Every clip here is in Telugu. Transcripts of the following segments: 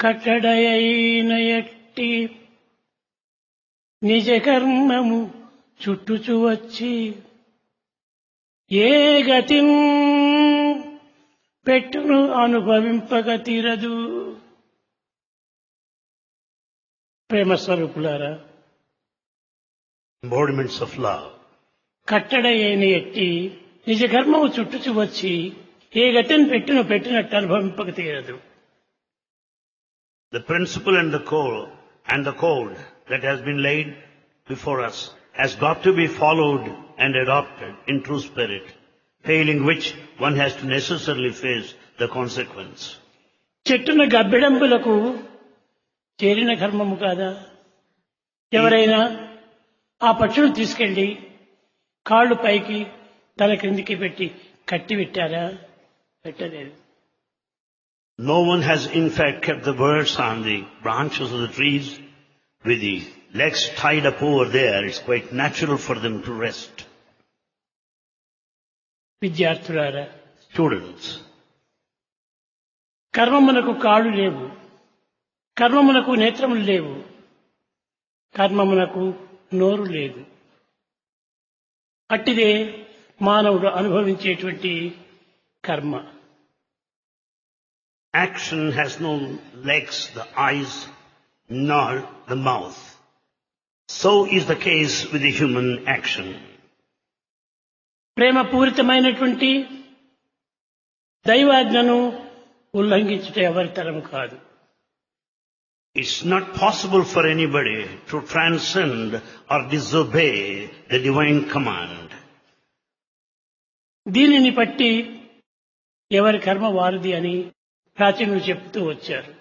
కట్టడయైన ఎట్టి నిజ కర్మము చుట్టుచు వచ్చి ఏ గతిన్ పెట్టును అనుభవింపక తీరదు. ప్రేమ స్వరూపులారా, embodiments of love. కట్టడయైన ఎట్టి నిజ కర్మము చుట్టుచు వచ్చి ఏ గతిని పెట్టినట్టు అనుభవింపక తీరదు. The principle and the code that has been laid before us has got to be followed and adopted in true spirit, failing which one has to necessarily face the consequence. చెట్టున గబ్బిడంబులకు చేరిన కర్మము కాదా? ఎవరైనా ఆ పక్షులు తీసుకెళ్లి కాళ్ళు పైకి తల క్రిందికి పెట్టి కట్టి పెట్టారా? పెట్టలేదు. No one has in fact kept the birds on the branches of the trees with the legs tied up over there. It's quite natural for them to rest. విద్యార్థులారా, Students, కర్మమునకు కాళ్ళు లేవు, కర్మమునకు నేత్రములు లేవు, కర్మమునకు నోరు లేదు. అట్టిదే మానవుడు అనుభవించేటువంటి కర్మ. action has no legs, the eyes, nor the mouth. So is the case with the human action. ప్రేమపూరితమైనటువంటి దైవాజ్ఞను ఉల్లంఘించుట ఎవరి తరం కాదు. It's not possible for anybody to transcend or disobey the divine command. దీనిని బట్టి ఎవరి కర్మ వారిది అని ప్రాచీనులు చెప్తూ వచ్చారు.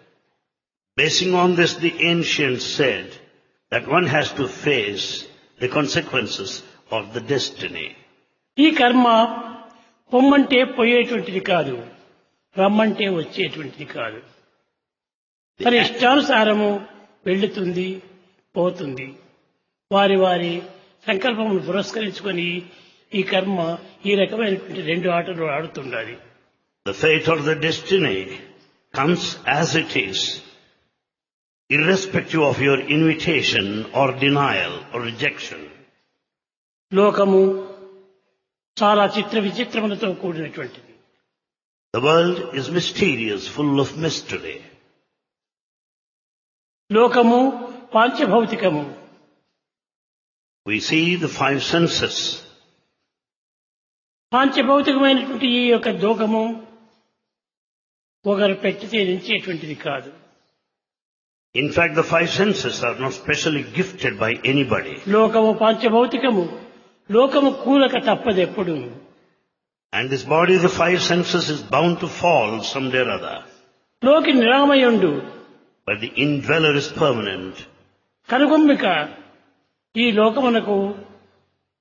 Basing on this, the ancients said that one has to face the consequences of the destiny. ఈ కర్మ పొమ్మంటే పోయేటువంటిది కాదు, రమ్మంటే వచ్చేటువంటిది కాదు. తన ఇష్టానుసారము వెళ్తుంది, పోతుంది. వారి వారి సంకల్పమును పురస్కరించుకొని ఈ కర్మ ఈ రకమైనటువంటి రెండు ఆటలు ఆడుతుండాలి. The fate or the destiny comes as it is, irrespective of your invitation or denial or rejection. లోకము చాలా చిత్ర విచిత్రములతో కూడినటువంటిది. The world is mysterious, full of mystery. లోకము పాంచభౌతికము. We see the five senses. పాంచభౌతికమైనటువంటి ఈ యొక్క లోకము ఒకరు పెట్టితే నించేటువంటిది కాదు. In fact, the five senses are not specially gifted by anybody. లోకము పాంచభౌతికము, లోకము కూలక తప్పదెప్పుడు. And this body of the five senses is bound to fall someday or other. లోకి నిరామయుండు, But the indweller is permanent. కనుగొమ్మిక ఈ లోకమునకు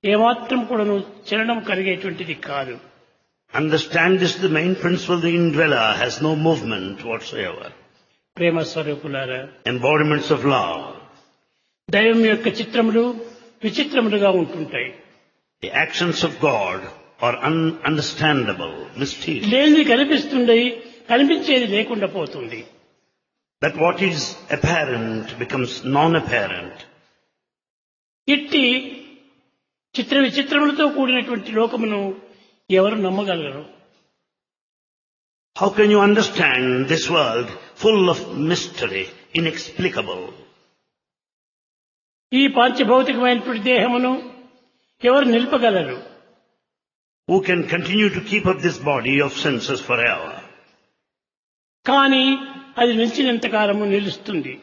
ఏమాత్రం కూడాను చలనం కలిగేటువంటిది కాదు. Understand this, the main principle, the indweller has no movement whatsoever. ప్రేమ స్వరూపులారా, Embodiments of love. దైవం యొక్క చిత్రములు విచిత్రములుగా ఉంటుంటాయి. The actions of God are ununderstandable, mysterious. లేనిది కనిపిస్తుంది, కనిపించేది లేకుండా పోతుంది. That what is apparent becomes non-apparent. ఇట్టి చిత్ర విచిత్రములతో కూడినటువంటి లోకమును ఎవరు నమ్మగలరు? How can you understand this world full of mystery, inexplicable? ఈ పాంచభౌతికమైనటువంటి దేహమును ఎవరు నిలుపగలరు? Who can continue to keep up this body of senses forever? కానీ అది నిలిచినంత కాలము నిలుస్తుంది,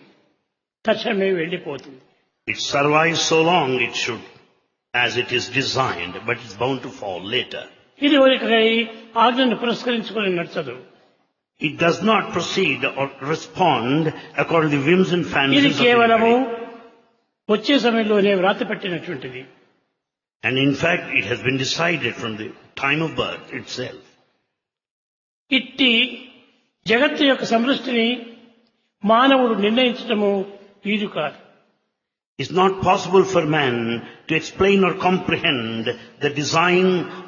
తక్షణమే వెళ్ళిపోతుంది. It survives so long it should, as it is designed, but it's bound to fall later. ఇది ఒకరి ఆజ్ఞను పురస్కరించుకొని నడచదు. It does not proceed or respond according to the whims and ఇది fancies of కేవలము anybody. వచ్చే సమయంలోనే వ్రాత పెట్టినటువంటిది. And in fact, it has been decided from the time of birth itself. ఇట్టి జగత్తు యొక్క సమృష్టిని మానవుడు నిర్ణయించడము వీలు కాదు. It's not possible for man to explain or comprehend the design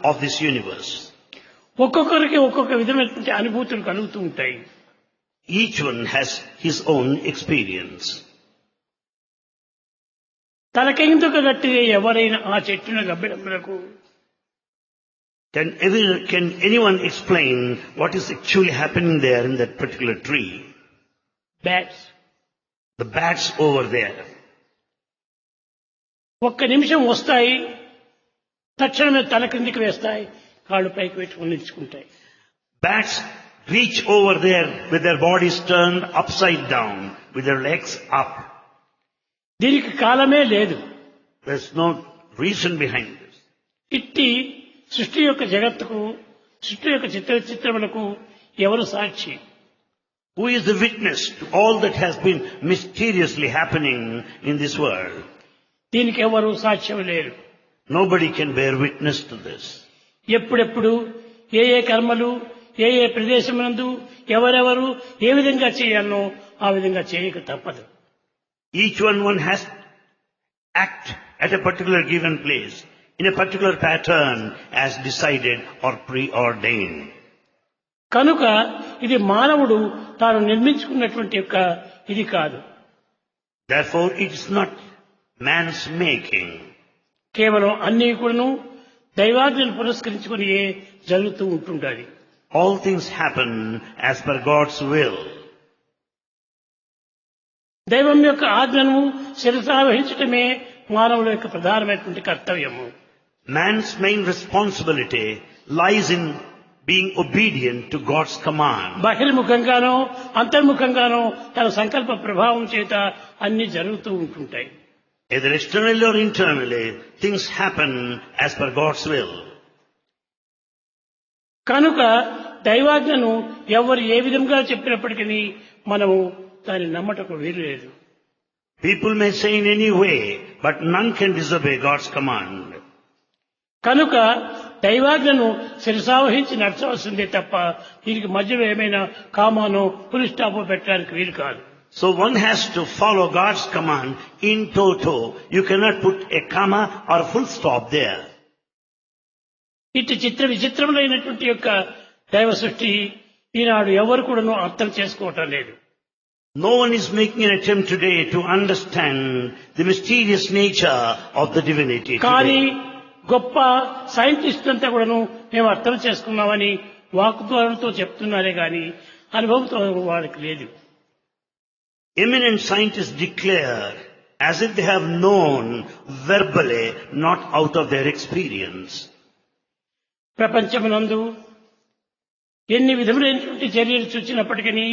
of this universe. ఒక్కొక్కరికి ఒక్కొక్క విధమైనటువంటి అనుభూతులు కలుగుతూ ఉంటాయి. Each one has his own experience. తలకెందుకు గట్టిగా ఎవరైనా ఆ చెట్టును గబ్బిడములకు Can anyone explain what is actually happening there in that particular tree? Bats The bats over there. ఒక్క నిమిషం వస్తాయి, తక్షణమే తల క్రిందికి వేస్తాయి, కాళ్ళు పైకి పెట్టుకుని నిలుచుకుంటాయి. Bats reach over there with their bodies turned upside down, with their legs up. దీనికి కాలమే లేదు. There's no reason behind this. ఇట్టి సృష్టి యొక్క జగత్తుకు, సృష్టి యొక్క చిత్రములకు ఎవరు సాక్షి? Who is the witness to all that has been mysteriously happening in this world? దీనికి ఎవరు సాక్ష్యం లేరు. Nobody can bear witness to this. ఎప్పుడెప్పుడు ఏ ఏ కర్మలు ఏ ఏ ప్రదేశమునందు ఎవరెవరు ఏ విధంగా చేయాలనో ఆ విధంగా చేయక తప్పదు. Each one has to act at a particular given place, in a particular pattern as decided or preordained. కనుక ఇది మానవుడు తాను నిర్మించుకున్నటువంటి యొక్క ఇది కాదు. Therefore, it is not man's making. కేవలం అన్ని కూడాను దైవాజ్ఞను పురస్కరించుకుని జరుగుతూ ఉంటుండాలి. All things happen as per God's will. దైవం యొక్క ఆజ్ఞను శిరసావహించటమే మానవుల యొక్క ప్రధానమైనటువంటి కర్తవ్యము. Man's main responsibility lies in being obedient to God's command. బహిర్ముఖంగానో అంతర్ముఖంగానో తన సంకల్ప ప్రభావం చేత అన్ని జరుగుతూ ఉంటుంటాయి. Either externally or internally, things happen as per God's will. కనుక దైవాజ్ఞను ఎవరు ఏ విధంగా చెప్పినప్పటికీ మనము దాన్ని నమ్మటకు వీలు లేదు. People may say in any way, but none can disobey God's command. కనుక దైవాజ్ఞను శిరసావహించి నడచవలసిందే తప్ప దీనికి మధ్యలో ఏమైనా కామానో పులిస్టాపో పెట్టడానికి వీలు కాదు. So one has to follow God's command in toto. You cannot put a comma or a full stop there. ఇటు చిత్ర విచిత్రములైనటువంటి యొక్క దైవ సృష్టి ఈనాడు ఎవరు కూడాను అర్థం చేసుకోవటం లేదు. No one is making an attempt today to understand the mysterious nature of the divinity కానీ today. గొప్ప సైంటిస్ట్ అంతా కూడాను మేము అర్థం చేసుకున్నామని వాక్ద్వారంతో చెప్తున్నారే గాని అనుభవంతో వారికి లేదు. Eminent scientists declare as if they have known verbally, not out of their experience. ప్రపంచమునందు ఎన్ని విధములైనటువంటి చర్యలు చూచినప్పటికీ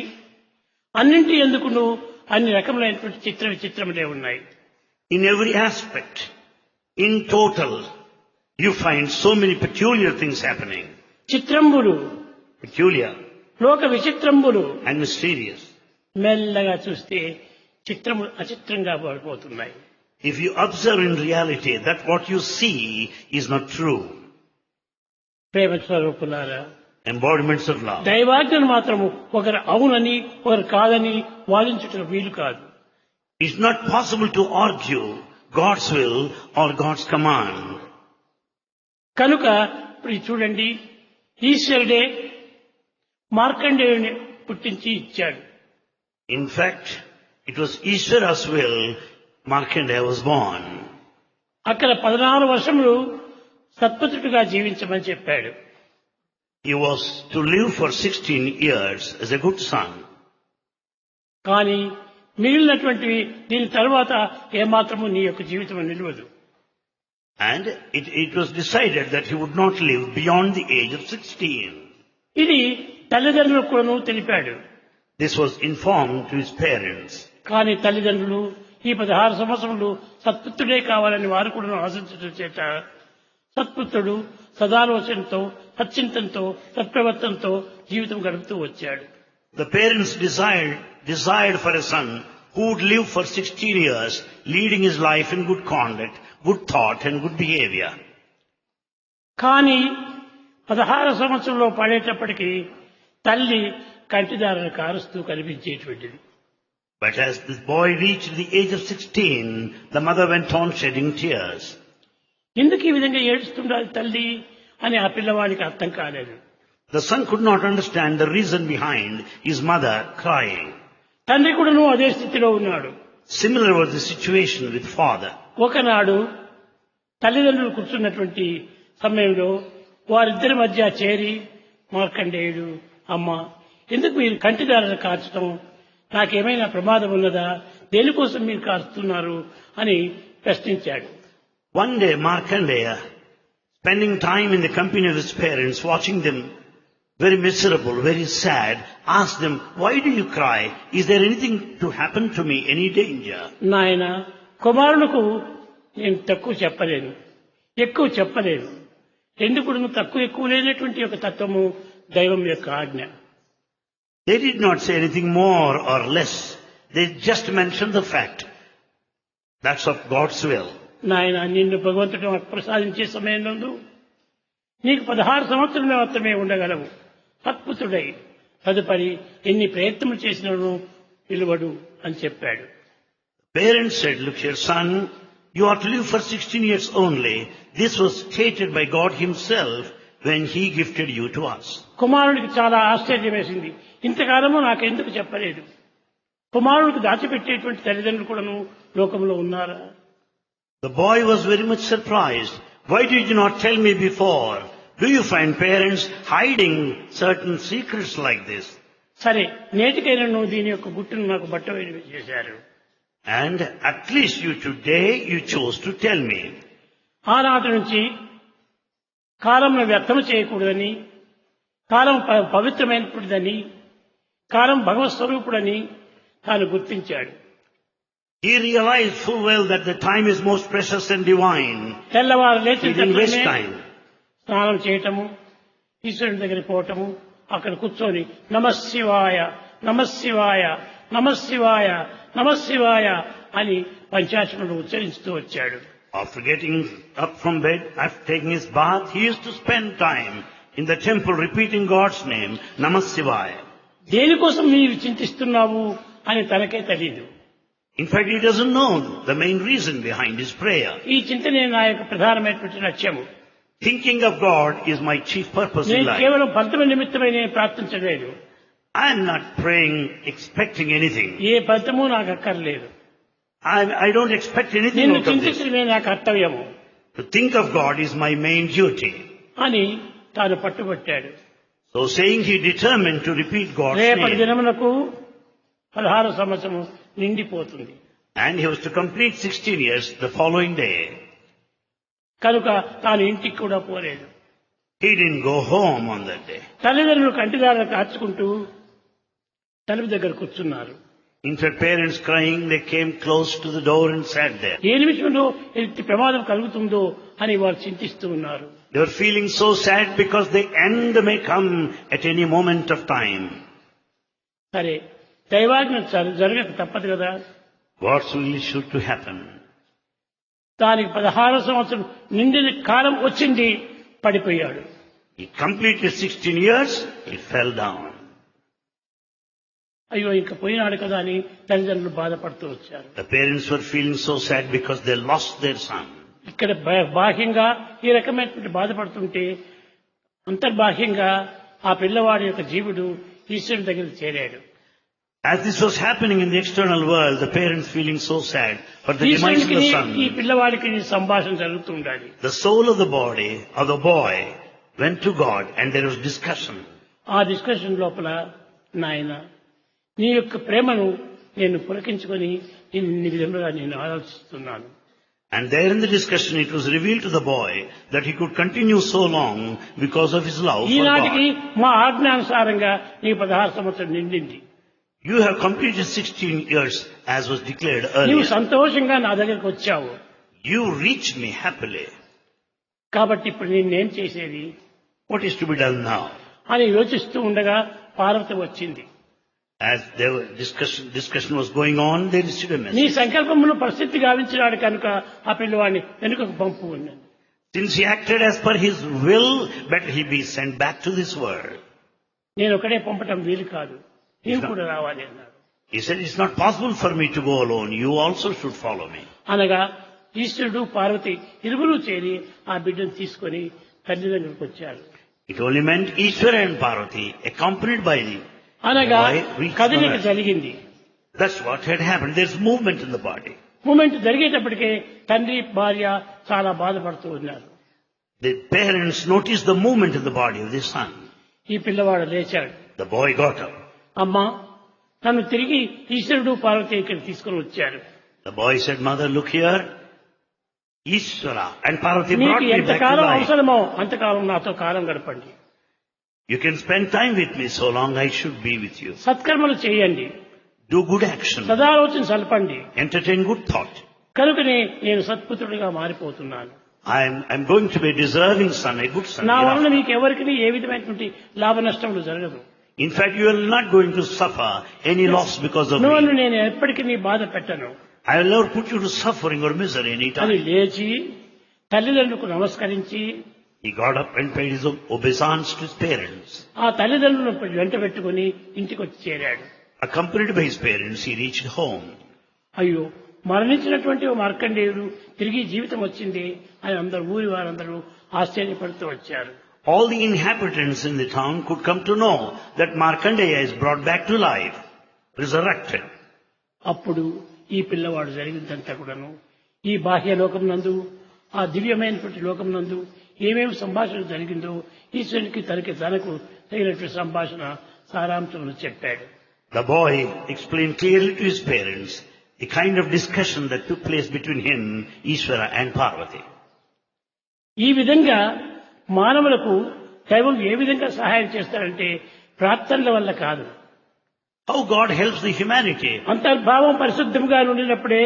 అన్నింటి ఎందుకును అన్ని రకములైనటువంటి చిత్ర విచిత్రములే ఉన్నాయి. In every aspect, in total, you find so many peculiar things happening. చిత్రంబులు Peculiar లోక విచిత్రంబులు and mysterious. మెల్లగా చూస్తే చిత్రము అచిత్రంగా పడిపోతున్నాయి. If you observe in reality that what you see is not true, ప్రేమ స్వరూపులారా, embodiments of love. దైవాజ్ఞను మాత్రము ఒకరు అవునని ఒకరు కాదని వాదించుటకు వీలు కాదు. It's not possible to argue God's will or God's command. కనుక ఇప్పుడు చూడండి, ఈశ్వరుడే మార్కండేయుని పుట్టించి ఇచ్చాడు. In fact, it was Ishvara's will Markandeya was born. అక్కడ 16 వర్షములు సత్పుత్రుడిగా జీవించమని చెప్పాడు. He was to live for 16 years as a good son. కానీ మిగిలినటువంటివి దీని తర్వాత ఏమాత్రము నీ యొక్క జీవితం నిలవదు. And it was decided that he would not live beyond the age of 16. ఇది తల్లిదండ్రులకు కూడాను తెలిపాడు. This was informed to his parents. కానీ తల్లిదండ్రులు ఈ 16 సంవత్సరములు సత్పుత్రుడే కావాలని వారు కూడా ఆశించడం చేత సత్పుత్రుడు సదాలోచనతో సచ్చింతంతో సత్ప్రవర్తనతో జీవితం గడుపుతూ వచ్చాడు. The parents desired for a son who would live for 16 years, leading his life in good conduct, good thought and good behavior. కానీ 16 సంవత్సరంలో పడేటప్పటికీ తల్లి కంటిదారులు కారుస్తూ కనిపించేటువంటిది. But as this boy reached the age of 16, the mother went on shedding tears. ఎందుకు ఈ విధంగా ఏడుస్తుండాలి తల్లి అని ఆ పిల్లవాడికి అర్థం కాలేదు. The son could not understand the reason behind his mother crying. తండ్రి కూడాను అదే స్థితిలో ఉన్నాడు. Similar was the situation with father. ఒకనాడు తల్లిదండ్రులు కూర్చున్నటువంటి సమయంలో వారిద్దరి మధ్య చేరి మార్కండేయుడు, అమ్మ ఎందుకు మీరు కంటిదారులు కార్చడం, నాకేమైనా ప్రమాదం ఉన్నదా, దేనికోసం మీరు కారుస్తున్నారు అని ప్రశ్నించాడు. One day Markandeya, spending time in the company of his parents, watching them very miserable, very sad, asked them, why do you cry? Is there anything to happen to me, any danger? నాయన, కుమారులకు నేను తక్కువ చెప్పలేను, ఎక్కువ చెప్పలేను. ఎందుకు తక్కువ ఎక్కువ లేనటువంటి ఒక తత్వము దైవం యొక్క ఆజ్ఞ. They did not say anything more or less. They just mentioned the fact. That's of God's will. నాయన, నిన్ను భగవంతుడు ప్రసాదించే సమయంలో నీకు 16 సంవత్సరాల మాత్రమే ఉండగలవు. అద్భుతుడై తదుపరి ఎన్ని ప్రయత్నములు చేసినను నిలవడు అని చెప్పాడు. Parents said, look here son, you are to live for 16 years only. This was stated by God himself when he gifted you to us. కుమారుడికి చాలా ఆశ్చర్యం వేసింది. ఇంతకాలము నాకెందుకు చెప్పలేదు? కుమారుడికి దాచిపెట్టేటువంటి తల్లిదండ్రులు కూడాను లోకంలో ఉన్నారా? The boy was very much surprised. Why did you not tell me before? Do you find parents hiding certain secrets like this? సరే, నేటికైనా నువ్వు దీని యొక్క గుట్టును నాకు బట్టవేడి చేశారు. And at least today you chose to tell me. ఆనాటి నుంచి కాలంను వ్యర్థం చేయకూడదని, కాలం పవిత్రమైనటువంటిదని, కాలం భగవత్ స్వరూపుడని తాను గుర్తించాడు. He realized full well that the time is most precious and divine. తెల్లవారు He didn't waste లేచి time. స్నానం చేయటము, ఈశ్వరుని దగ్గర పోవటము, అక్కడ కూర్చొని నమశివాయ నమశివాయ నమశివాయ నమశివాయ అని పంచాక్షరులు ఉచ్చరిస్తూ వచ్చాడు. After getting up from bed, after taking his bath, he used to spend time in the temple repeating God's name, Namah Shivaya. దేనికోసం నీవు చింతిస్తున్నావు అని తనకే తెలియదు. In fact, he doesn't know the main reason behind his prayer. ఈ చింతనే నా యొక్క ప్రధానమైనటువంటి లక్ష్యము. Thinking of God is my chief purpose in నేను life. కేవలం ఫలితం నిమిత్తమై నేను ప్రార్థించలేదు. I am not praying expecting anything. ఏ ఫలితము నాకు అక్కర్లేదు. I don't expect anything నిన్ను out of this. చింతించడమే నా కర్తవ్యము To think of God is my main duty. అని తాను పట్టుబట్టాడు. So saying, he determined to repeat God's రేపటి name. దినమునకు 16 సంవత్సరం నిండిపోతుంది. And he was to complete 16 years the following day. కనుక తాను ఇంటికి కూడా పోలేదు. He didn't go home on that day. తల్లిదండ్రులు కంటిదారులు కార్చుకుంటూ తలుపు దగ్గర కూర్చున్నారు. Instead, parents crying, they came close to the door and sat there. ఏ నిమిషంలో ఎట్టి ప్రమాదం కలుగుతుందో అని వారు చింతిస్తూ ఉన్నారు. They were feeling so sad because the end may come at any moment of time. సరే, దైవాజ్ఞ జరగక తప్పదు కదా. God's will is sure to happen. దానికి 16 సంవత్సరం నిండిన కాలం వచ్చింది, పడిపోయాడు. He completed 16 years, he fell down. అయ్యో, ఇంకా పోయినాడు కదా అని తల్లిదండ్రులు బాధపడుతూ వచ్చారు. The parents were feeling so sad because they lost their son. ఇక్కడ బాహ్యంగా ఈ రకమైనటువంటి బాధపడుతుంటే అంతర్బాహ్యంగా ఆ పిల్లవాడి యొక్క జీవుడు ఈశ్వరుని దగ్గర చేరాడు. As this was happening in the external world, the parents feeling so sad for the demise of the ఈ son. పిల్లవాడికి సంభాషణ జరుగుతూ ఉండాలి. The soul of the body of the boy went to God and there was discussion. ఆ డిస్కషన్ లోపల, నాయన నీ యొక్క ప్రేమను నేను పులకించుకొని ఇన్ని విధములుగా నేను ఆలోచిస్తున్నాను. And there in the discussion it was revealed to the boy that he could continue so long because of his love for ఈనాటికి God. మా ఆజ్ఞానుసారంగా నీ 16 సంవత్సరం నిండింది. You have completed 16 years as was declared నీవు earlier. సంతోషంగా నా దగ్గరికి వచ్చావు. You reached me happily. కాబట్టి ఇప్పుడు నేనేం చేసేది What is to be done now? అని యోచిస్తూ ఉండగా పార్వతి వచ్చింది. As the discussion was going on, they received a నీ message. సంకల్పమును పరిస్థితి గావించినాడు కనుక ఆ పిల్లవాడిని వెనుకకు పంపు ఉన్నాను. Since he acted as per his will, better he be sent back to this world. నేను ఒకడే పంపటం వీలు కాదు, నీవు కూడా రావాలి అన్నాడు. He said, it's not possible for me to go alone. You also should follow me. అనగా ఈశ్వరుడు పార్వతి ఇరువురు చేరి ఆ బిడ్డను తీసుకొని తల్లి దగ్గరకు వచ్చారు. It only meant Ishvara and Parvati accompanied by the అనగా boy reached కదలిక the earth. జరిగింది. That's what had happened. There's movement in the body. Movement జరిగేటప్పటికే తండ్రి భార్య చాలా బాధపడుతూ ఉన్నారు. The parents noticed the movement in the body of the son. ఈ పిల్లవాడు లేచాడు. The boy got up. అమ్మా, నన్ను తిరిగి ఈశ్వరుడు పార్వతి ఇక్కడ తీసుకుని వచ్చారు. The boy said, Mother, look here. Ishvara and Parvati brought మీకు me back to ఎంతకాలం life. అవసరమో అంతకాలం నాతో కాలం గడపండి. You can spend time with me so long I should be with you. సత్కర్మలు చేయండి, Do good action. సదాలోచన సల్పండి. Entertain good thought. కనుకనే నేను సత్పుత్రుడిగా మారిపోతున్నాను. I'm going to be a deserving son, a good son. నా వలన hereafter. మీకు ఎవరికి ఏ విధమైనటువంటి లాభ నష్టములు జరగదు. In fact, you are not going to suffer any loss because of నువ్వు me. నేను ఎప్పటికీ నీ బాధ పెట్టను I will never put you to suffering or misery any అని time. లేచి తల్లిదండ్రులకు నమస్కరించి He got up and paid his obeisance to his parents. ఆ తల్లిదండ్రులను వెంట పెట్టుకుని ఇంటికి వచ్చి చేరాడు. Accompanied by his parents, he reached home. అయ్యో, మరణించినటువంటి ఓ మార్కండేయుడు తిరిగి జీవితం వచ్చింది అని అందరు ఊరి వారందరూ ఆశ్చర్యపడుతూ వచ్చారు. All the inhabitants in the town could come to know that Markandeya is brought back to life, resurrected. అప్పుడు ఈ పిల్లవాడు జరిగిందంతా కూడాను ఈ బాహ్య లోకం నందు, ఆ దివ్యమైనటువంటి లోకం నందు ఏమేమి సంభాషణ జరిగిందో ఈశ్వరునికి తనకు తగినటువంటి సంభాషణ సారాంశమును చెప్పాడు. The boy explained clearly to his parents the kind of discussion that took place between him, Ishvara and Parvati. ఈ విధంగా మానవులకు దైవం ఏ విధంగా సహాయం చేస్తాడంటే ప్రార్థనల వల్ల కాదు. How God helps the humanity. అంతర్భావం పరిశుద్ధంగా ఉండినప్పుడే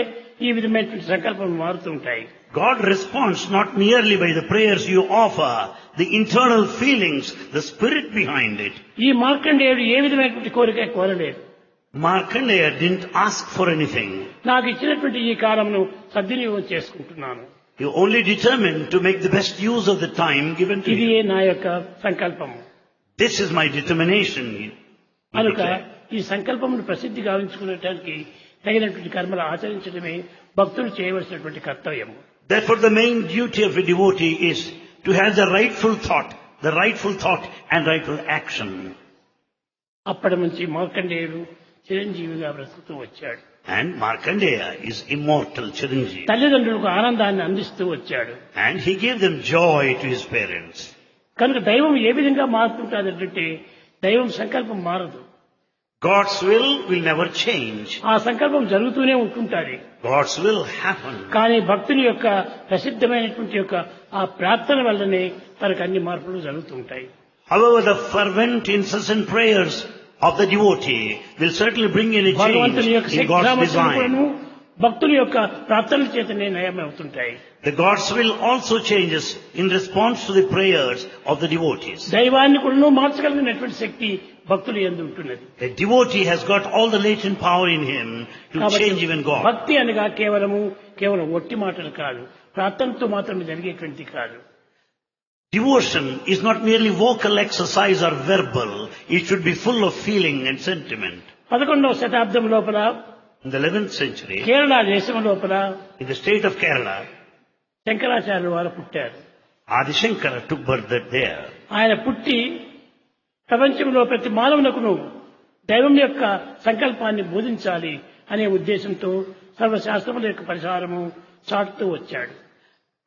ఈ విధమైనటువంటి సంకల్పం మారుతూ ఉంటాయి. God responds not merely by the prayers you offer, the internal feelings, the spirit behind it. ఈ మార్కండేయుడు ఏ విధమైనటువంటి కోరిక కోరలేదు. Markandeya didn't ask for anything. నాకు ఇచ్చినటువంటి ఈ కాలంను సద్వినియోగం చేసుకుంటున్నాను. He only determined to make the best use of the time given to ఇది him. నా యొక్క సంకల్పము. This is my determination. he కనుక declared. ఈ సంకల్పమును ప్రసిద్ధి గావించుకునేటానికి తగినటువంటి కర్మలు ఆచరించడమే భక్తులు చేయవలసినటువంటి కర్తవ్యము. Therefore the main duty of a devotee is to have the rightful thought and rightful action. అప్పటి నుంచి మార్కండేయుడు చిరంజీవిగా బ్రతుకుతూ వచ్చాడు. And Markandeya is immortal, Chiranjeevi. తల్లిదండ్రులకు ఆనందాన్ని అందిస్తూ వచ్చాడు. And he gave them joy to his parents. కనుక దైవం ఏ విధంగా మారుతుంటాదంటే దైవం సంకల్పం మారదు. God's will never change. ఆ సంకల్పం జరుగుతూనే ఉంటుంటాది. God's will happen. కానీ భక్తుని యొక్క ప్రసిద్ధమైనటువంటి యొక్క ఆ ప్రార్థన వల్లనే తనకు అన్ని మార్పులు జరుగుతుంటాయి. However, the fervent, incessant prayers of the devotee will certainly bring any change భగవంతుని యొక్క in God's design. భక్తుల యొక్క ప్రార్థనల చేతనే నయమవుతుంటాయి. The God's will also changes in response to the prayers of the devotees. దైవాన్ని కూడా మార్చగలిగినటువంటి శక్తి భక్తులు యందు ఉంటున్నది. A devotee has got all the latent power in him to change even God. భక్తి అనగా కేవలం ఒట్టి మాటలు కాదు, ప్రార్థనతో మాత్రమే జరిగేటువంటి కాదు. Devotion is not merely vocal exercise or verbal. It should be full of feeling and sentiment. 11వ శతాబ్దం లోపల In the 11th century, Kerala దేశం లోపల in the state of Kerala, శంకరాచార్యుల వారు పుట్టారు. Adi Shankara took birth there. ఆయన పుట్టి ప్రపంచంలో ప్రతి మానవునకును దైవం యొక్క సంకల్పాన్ని బోధించాలి అనే ఉద్దేశంతో సర్వశాస్త్రముల యొక్క పరిసారము చాటుతూ వచ్చాడు.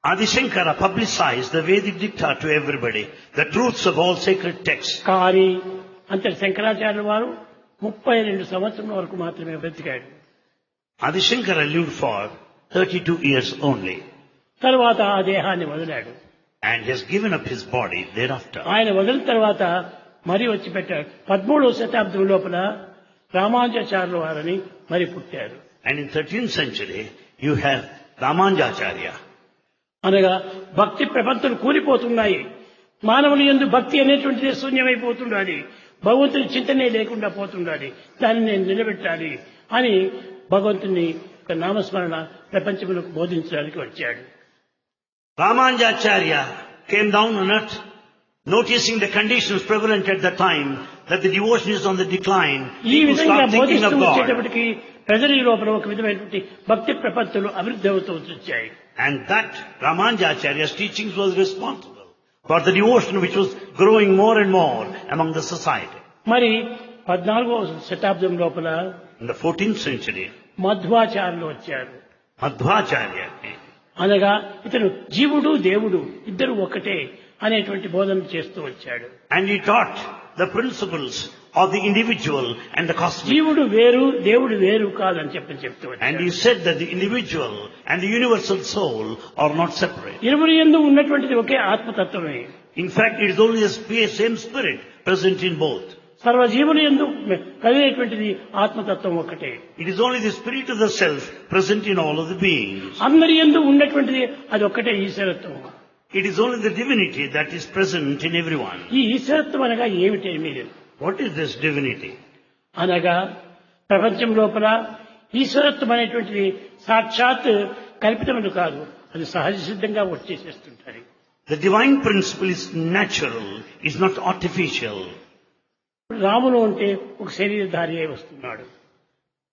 Adi Shankara publicized the Vedic dicta to everybody, the truths of all sacred texts. కానీ అంతటి శంకరాచార్యుల వారు 32 సంవత్సరం వరకు మాత్రమే బ్రతికాడు. Adi Shankara lived for 32 years only తర్వాత ఆ దేహాన్ని వదిలాడు. and has given up his body thereafter. ఆయన వదిలిన తర్వాత మరి వచ్చి పెట్టాడు. 13వ శతాబ్దం లోపల రామానుజాచార్యుల వారని మరి పుట్టారు. And in 13th century, you have Ramanujacharya. అనగా భక్తి ప్రపంచం కూలిపోతున్నాయి. మానవుని యందు భక్తి అనేటువంటిది శూన్యమైపోతుండాలి. భగవంతుని చింతనే లేకుండా పోతుండాలి. దాన్ని నేను నిలబెట్టాలి అని భగవంతుని యొక్క నామస్మరణ ప్రపంచములకు బోధించడానికి వచ్చాడు. Ramanujacharya came down on earth, noticing the conditions prevalent at the time, that the devotion is on the decline. ఈ People విధంగా start thinking బోధిస్తూ of God. వచ్చేటప్పటికి ప్రజల లోపల ఒక విధమైనటువంటి భక్తి ప్రపత్తులు అభివృద్ధి అవుతూ వచ్చాయి. And that Ramanujacharya's teachings was responsible for the devotion which was growing more and more among the society. మరి 14వ శతాబ్దం లోపల In the 14th century, మధ్వాచార్యులు వచ్చారు. Madhvacharya came. అనగా ఇతను జీవుడు దేవుడు ఇద్దరు ఒకటే అనేటువంటి బోధన చేస్తూ వచ్చాడు. And he taught the principles of the individual and the cosmic. జీవుడు వేరు దేవుడు వేరు కాదని చెప్తూ And వచ్చాడు. he said that the individual and the universal soul are not separate. ఇరువురి యందు ఉన్నటువంటిది ఒకే ఆత్మతత్వమే. In fact, it is only the same spirit present in both. సర్వజీవుని యందు కలిగేటువంటిది ఆత్మతత్వం ఒకటే. It is only the spirit of the self present in all of the beings. అందరి యందు ఉన్నటువంటిది అది ఒక్కటే ఈశ్వరత్వం. It is only the divinity that is present in everyone. ఈ ఈశ్వరత్వం అనగా ఏమిటి మీరు? What is this divinity? అనగా ప్రపంచం లోపల ఈశ్వరత్వం అనేటువంటిది సాక్షాత్ కల్పితమని కాదు, అది సహజ సిద్ధంగా వచ్చేసేస్తుంటారు. The divine principle is natural, is not artificial. రాముడు అంటే ఒక శరీరధారి అయి వస్తున్నాడు.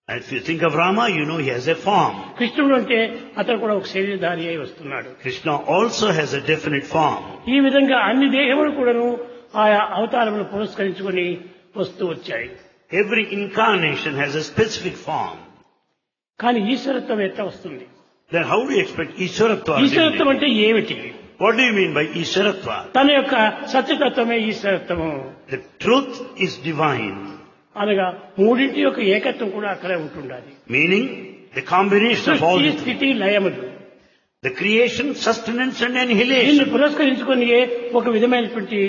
If you think of Rama, you know he has a form. కృష్ణుడు అంటే అతను కూడా ఒక శరీరధారి అయి వస్తున్నాడు. Krishna also has a definite form. ఈ విధంగా అన్ని దేహములు కూడాను ఆయా అవతారములు పురస్కరించుకొని వస్తూ వచ్చాయి. Every incarnation has a specific form. కానీ ఈశ్వరత్వం ఎట్లా వస్తుంది? Then how do you expect Ishwaratva? ఈశ్వరత్వం అంటే ఏమిటి? What do you mean by Ishwaratva? తన యొక్క సత్యతత్వమే ఈశ్వరత్వము. The truth is divine. అనగా మూడింటి యొక్క ఏకత్వం కూడా అక్కడే ఉంటుండాలి. Meaning the combination of all సృష్టి the స్థితి లయములు the creation, sustenance and దీన్ని annihilation. పురస్కరించుకొని ఒక విధమైనటువంటి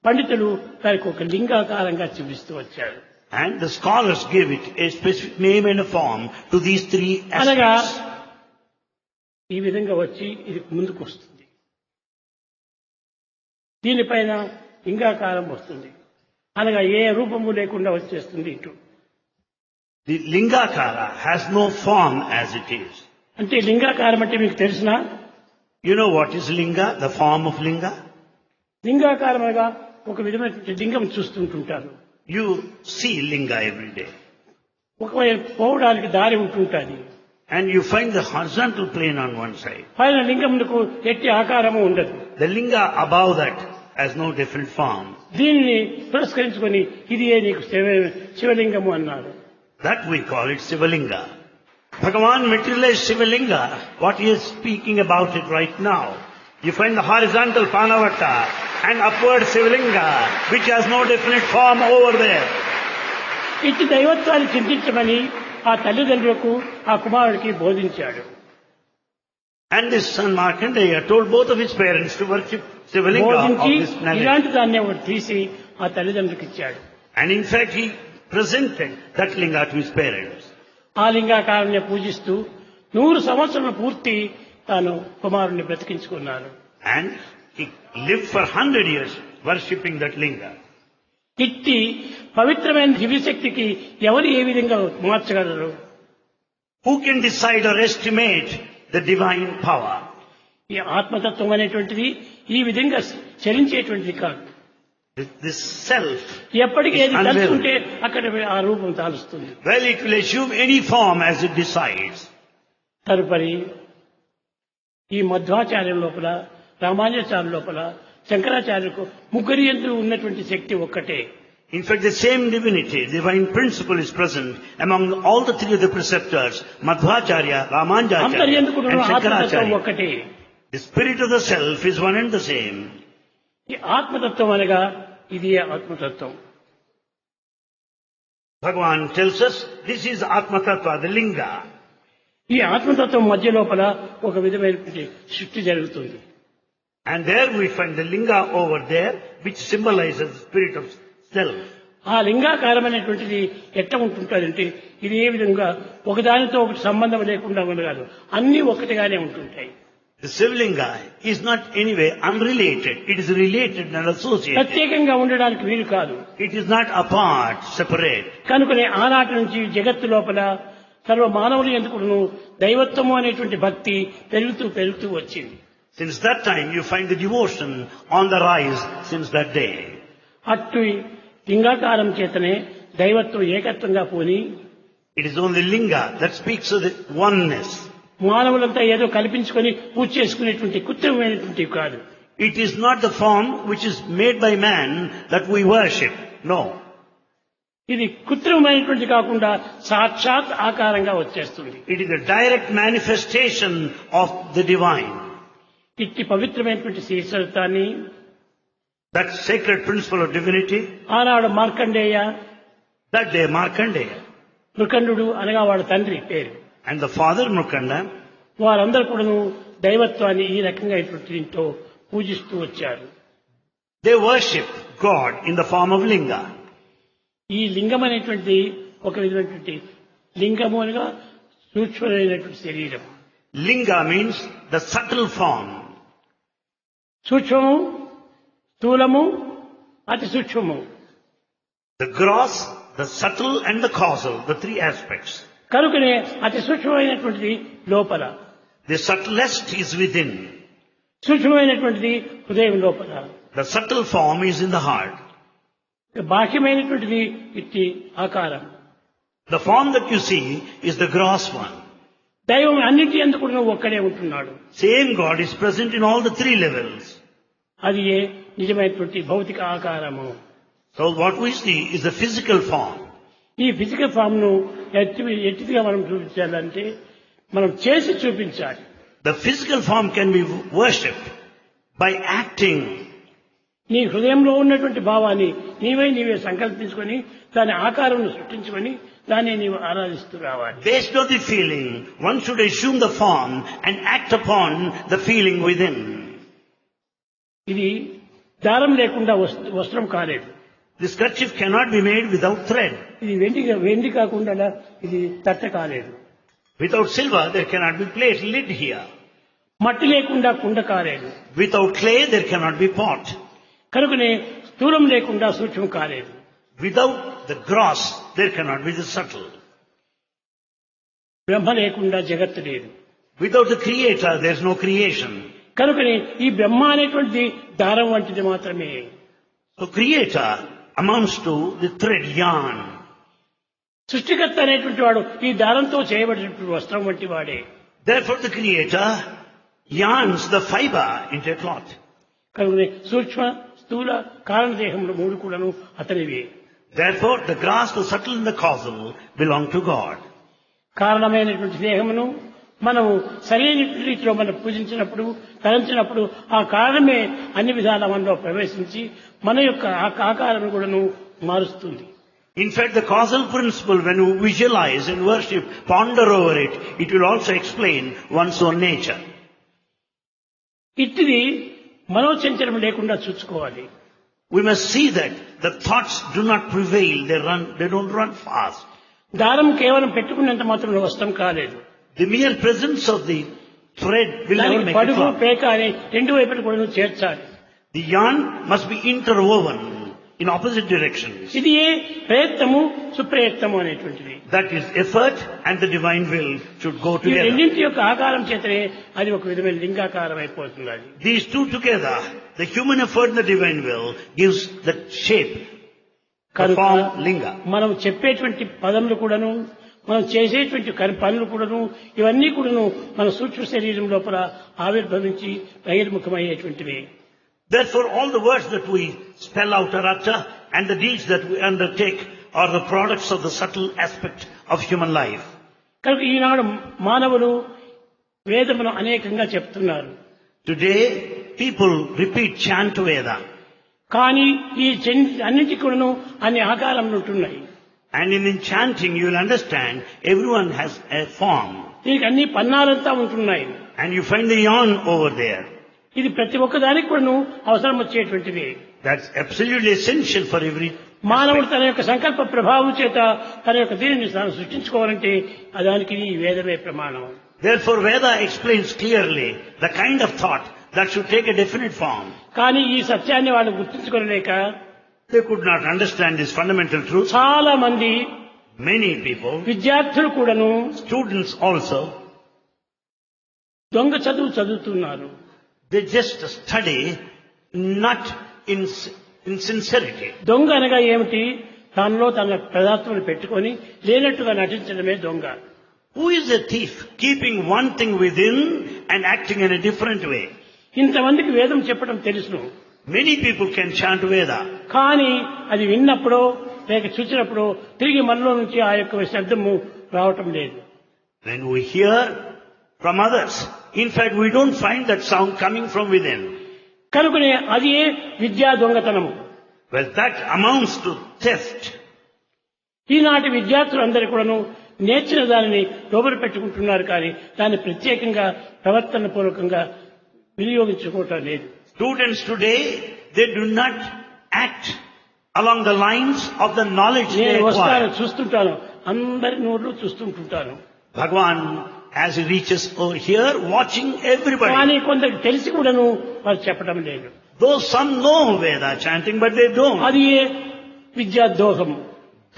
పండితులు దానికి ఒక లింగాకారంగా చూపిస్తూ వచ్చారు. And the scholars gave it a specific name and a form to these three అనగా aspects. ఈ విధంగా వచ్చి ఇది ముందుకు వస్తుంది, దీనిపైన లింగాకారం వస్తుంది, అనగా ఏ రూపము లేకుండా వచ్చేస్తుంది ఇటు. The Lingakara has no form as it is. అంటే లింగాకారం అంటే మీకు తెలిసినా? You know what is Linga, the form of Linga? లింగాకారం అనగా ఒక విధమైనటువంటి లింగం చూస్తుంటుంటారు. You see Linga every day. ఒకవేళ పోవడానికి దారి ఉంటుంటుంది. And you find the horizontal plane on one side. పైన లింగమునకు ఎట్టి ఆకారము ఉండదు. The Linga above that has no different form. దీనిని పురస్కరించుకొని ఇది నీకు శివలింగము అన్నారు. That we call it Sivalinga. Bhagavan materialized Sivalinga, what he is speaking about it right now. You find the horizontal Panavata and upward Sivalinga, which has no definite form over there. ఇట్టి దైవత్వాన్ని చింతించమని ఆ తల్లిదండ్రులకు ఆ కుమారుడికి బోధించాడు. And this son Markandeya told both of his parents to worship Sivalinga of బోధించి this knowledge. ఇలాంటి దాన్ని ఒకటి తీసి ఆ తల్లిదండ్రులకు ఇచ్చాడు. And in fact he presented that linga to his parents. ఆ లింగాకారాన్ని పూజిస్తూ 100 సంవత్సరాలు పూర్తి తాను కుమారుణ్ణి బ్రతికించుకున్నాను. And he lived for 100 years worshipping that linga. ఇట్టి పవిత్రమైన దివ్యశక్తికి ఎవరు ఏ విధంగా మార్చగలరు? Who can decide or estimate the divine power? ఈ ఆత్మతత్వం అనేటువంటిది ఈ విధంగా చలించేటువంటిది కాదు. This self, ఎప్పటికీ ఏది It's తలుచుకుంటే అక్కడ ఆ రూపం తాలుస్తుంది. well, it will assume any form as it decides. తదుపరి ఈ మధ్వాచార్యం లోపల, రామానుజాచార్య లోపల, శంకరాచార్యులకు ముగ్గురి యందు ఉన్నటువంటి శక్తి ఒక్కటే. In fact, the same divinity, divine principle is present among all the three of the preceptors, Madhvacharya, అందరి Ramanujacharya యందు కూడా and ఆత్మతత్వం Shankaracharya. ఒక్కటే. The spirit of the self is one and the same. ఈ ఆత్మతత్వం అనగా ఇది ఆత్మతత్వం. Bhagavan tells us this is Atma Tattva, the linga. ఈ ఆత్మతత్వం మధ్య లోపల ఒక విధమైనటువంటి సృష్టి జరుగుతుంది. And there we find the linga over there, which symbolizes the spirit of self. ఆ లింగాకారమైనటువంటిది ఎట్లా ఉంటుంటారంటే ఇది ఏ విధంగా ఒకదానితో ఒకటి సంబంధం లేకుండా ఉండదు, అన్ని ఒకటిగానే ఉంటుంటాయి. The Sivalinga is not anyway unrelated. It is related and associated. ప్రత్యేకంగా ఉండడానికి వీలు కాదు. It is not apart, separate. కనుకనే ఆనాటి నుంచి జగత్తు లోపల సర్వ మానవులు ఎందుకును దైవత్వము అనేటువంటి భక్తి పెరుగుతూ వచ్చింది. Since that time you find the devotion on the rise since that day. అట్టి లింగాకారం చేతనే దైవత్వం ఏకత్వంగా పోని It is only linga that speaks of the oneness. మానవులంతా ఏదో కల్పించుకొని పూజ చేసుకునేటువంటి కృత్రిమైనటువంటి కాదు. It is not the form which is made by man that we worship. No. ఇది కృత్రిమమైనటువంటి కాకుండా సాక్షాత్ ఆకారంగా వచ్చేస్తుంది. It is a direct manifestation of the divine. ఇట్టి పవిత్రమైనటువంటి శ్రీచరితాన్ని That sacred principle of divinity, ఆనాడు Markandeya, that day Markandeya Mrikandu అనగా వాడి తండ్రి పేరు, and the father Mrukanda, వారందరూ కూడాను దైవత్వాన్ని ఈ రకంగా దీంతో పూజిస్తూ వచ్చారు. they worship God in the form of linga. ఈ లింగం అనేటువంటి ఒక విధమైనటువంటి లింగము అనగా సూక్ష్మమైనటువంటి శరీరం. Linga means the subtle form. సూక్ష్మము, స్థూలము, అతి సూక్ష్మము. The gross, the subtle and the causal, the three aspects. కనుకనే అతి సూక్ష్మమైనటువంటిది లోపల, The subtlest is within. సూక్ష్మమైనటువంటిది హృదయం లోపల, The subtle form is in the heart. బాహ్యమైనటువంటిది ఇట్టి ఆకారం. The form that you see is the gross one. దైవం అన్నిటి ఎందుకు ఒక్కడే ఉంటున్నాడు. Same God is present in all the three levels. అది ఏ నిజమైనటువంటి భౌతిక ఆకారము. So what we see is the physical form. ఈ ఫిజికల్ ఫామ్ ను ఎట్టిగా మనం చూపించాలంటే మనం చేసి చూపించాలి. The physical form can be worshipped by acting. నీ హృదయంలో ఉన్నటువంటి భావాన్ని నీవే సంకల్పించుకొని దాని ఆకారం సృష్టించుకొని దాన్ని నీవు ఆరాధిస్తూ రావాలి. Based on the feeling, one should assume the form and act upon the feeling within. ఇది దారం లేకుండా వస్త్రం కాలేదు. This kerchief cannot be made without thread. ఇది వెండి కాకుండా ఇది తట్ట కాలేదు. Without silver, there cannot be plate lid here. మట్టి లేకుండా కుండ కాలేదు. Without clay, there cannot be pot. కనుకనే స్థూలం లేకుండా సూక్ష్మం కాలేదు. Without the gross, there cannot be the subtle. బ్రహ్మ లేకుండా జగత్తు లేదు. Without the creator, there is no creation. కనుకనే ఈ బ్రహ్మ అనేటువంటిది దారం వంటిది మాత్రమే. So creator amounts to the thread yarn. సృష్టికర్త అనేటువంటి వాడు ఈ దారంతో చేయబడినటువంటి వస్త్రం వంటి వాడే. Therefore the creator yarns the fiber into a cloth. కనుకనే సూక్ష్మ, స్థూల, కారణదేహములు మూడు కూడాను అతనివే. Therefore the gross, the subtle and the causal belong to God. కారణమైనటువంటి దేహమును మనము సరైన రీతిలో మనం పూజించినప్పుడు, తలంచినప్పుడు ఆ కారణమే అన్ని విధాల మనలో ప్రవేశించి మన యొక్క ఆకారం కూడాను మారుస్తుంది. In fact, the causal principle, when you visualize and worship, ponder over it, it will also explain one's own nature. ఇట్టిది మనోచంచలం లేకుండా చూసుకోవాలి. We must see that the thoughts do not prevail, they don't run fast. దారం కేవలం పెట్టుకున్నంత మాత్రం వస్త్రం కాలేదు. The mere presence of the thread will never make it పడుగు, cloth. పేక అని రెండు వైపులు కూడా చేర్చాలి. The yarn must be interwoven in opposite directions. ఇది ఏ ప్రయత్నము, సుప్రయత్నము అనేటువంటిది. That is effort and the divine will should go ఈ together. రెండింటి యొక్క ఆకారం చేతనే అది ఒక విధమైన లింగాకారం అయిపోతుంది. అది These two together, the human effort and the divine will, gives the shape, the కనుక form, linga. మనం చెప్పేటువంటి పదములు కూడాను, మనం చేసేటువంటి పనులు కూడాను, ఇవన్నీ కూడాను మన సూక్ష్మ శరీరం లోపల ఆవిర్భవించి బహిర్ముఖమయ్యేటువంటివి. Therefore, all the words that we spell out or utter and the deeds that we undertake are the products of the subtle aspect of human life. కనుక ఈనాడు మానవులు వేదమును అనేకంగా చెప్తున్నారు. Today, people repeat chant Veda. కానీ ఈ అన్నింటి కూడాను అన్ని ఆకారములు ఉంటున్నాయి. And in chanting, you will understand everyone has a form. దీనికి అన్ని పన్నాలంతా ఉంటున్నాయి. And you find the yarn over there. ఇది ప్రతి ఒక్కదానికి కూడాను అవసరం వచ్చేటువంటిది. That's absolutely essential for every. మానవుడు తన యొక్క సంకల్ప ప్రభావం చేత తన యొక్క దీనిని తాను సృష్టించుకోవాలంటే దానికి ఈ వేదమే ప్రమాణం. Therefore, Veda explains clearly the kind of thought that should take a definite form. కానీ ఈ సత్యాన్ని వాళ్ళు గుర్తించుకోలేక They could not understand this fundamental truth. చాలా మంది Many people, విద్యార్థులు కూడాను students also, దొంగ చదువుతున్నారు. they just study not in sincerity. దొంగ అనగా ఏమిటి? తనలో తన పదార్థములు పెట్టుకొని లేనట్టుగా నటించడమే దొంగ. Who is a thief? Keeping one thing within and acting in a different way. ఇంతమందికి వేదం చెప్పడం తెలుసును. Many people can chant Veda. కానీ అది విన్నప్పుడో లేక చూసినప్పుడో తిరిగి మనలో నుంచి ఆ యొక్క శబ్దము రావటం లేదు. When we hear from others, in fact we don't find that sound coming from within. కనుకనే అది విద్యా దొంగతనము. Well, that amounts to theft. ఈనాటి విద్యార్థులందరూ కూడాను నేర్చిన దానిని లోబరి పెట్టుకుంటున్నారు కానీ దాన్ని ప్రత్యేకంగా ప్రవర్తన పూర్వకంగా వినియోగించుకోవటం లేదు. Students today, they do not act along the lines of the knowledge they నేను వస్తాను acquire. చూస్తుంటాను, అందరి నోళ్ళు చూస్తుంటుంటాను. Bhagavan, as he reaches over here, watching everybody. కానీ కొందరికి తెలిసి కూడాను వారు చెప్పడం లేదు. Though some know Veda chanting, but they don't. అది విద్యా దోహము,